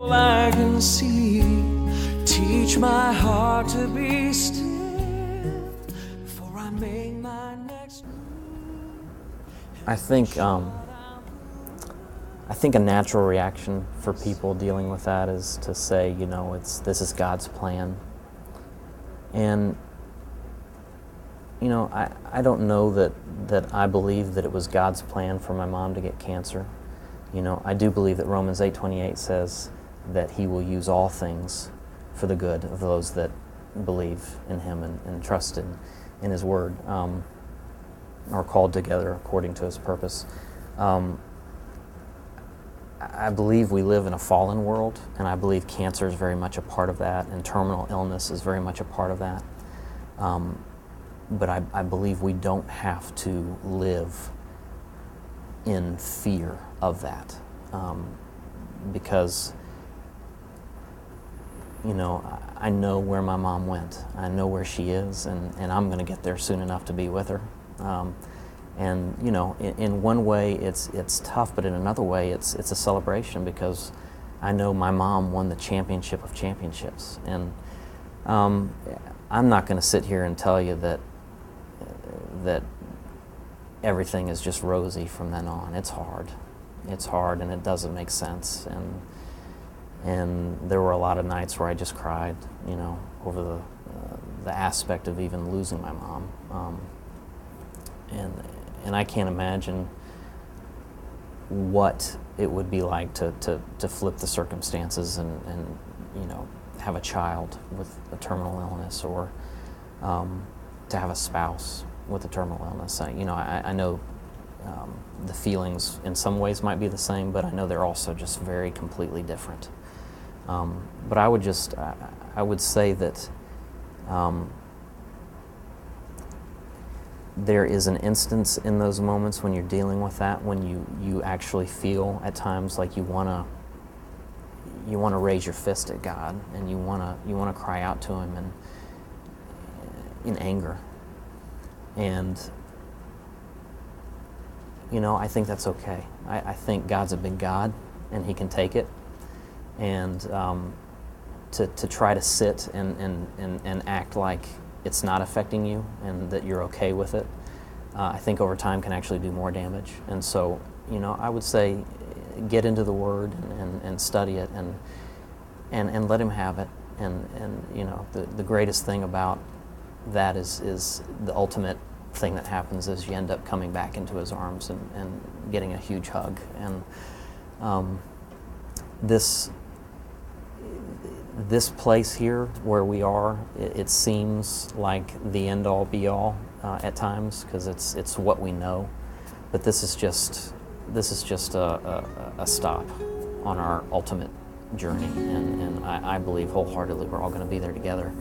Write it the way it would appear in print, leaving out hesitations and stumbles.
I can see, teach my heart to be still, for I make my next move. I think a natural reaction for people dealing with that is to say, this is God's plan. And I don't know that I believe that it was God's plan for my mom to get cancer. I do believe that Romans 8:28 says that He will use all things for the good of those that believe in Him and trust in His Word, are called together according to His purpose. I believe we live in a fallen world, and I believe cancer is very much a part of that, and terminal illness is very much a part of that. But I believe we don't have to live in fear of that, because I know where my mom went. I know where she is, and I'm going to get there soon enough to be with her. And in one way it's tough, but in another way it's a celebration, because I know my mom won the championship of championships. And I'm not going to sit here and tell you that everything is just rosy from then on. It's hard, and it doesn't make sense. And there were a lot of nights where I just cried, over the aspect of even losing my mom. And I can't imagine what it would be like to flip the circumstances and have a child with a terminal illness, or to have a spouse with a terminal illness. I know the feelings in some ways might be the same, but I know they're also just very completely different. But I would say that there is an instance in those moments when you're dealing with that, when you actually feel at times like you want to raise your fist at God, and you want to cry out to Him in anger. And I think that's okay. I think God's a big God, and He can take it. And to try to sit and act like it's not affecting you and that you're okay with it, I think over time can actually do more damage. And so, I would say get into the Word and study it and let Him have it. And the greatest thing about that is the ultimate thing that happens is you end up coming back into His arms and getting a huge hug. And this place here where we are, it seems like the end-all be-all at times, because it's what we know. But this is just a stop on our ultimate journey, and I believe wholeheartedly we're all going to be there together.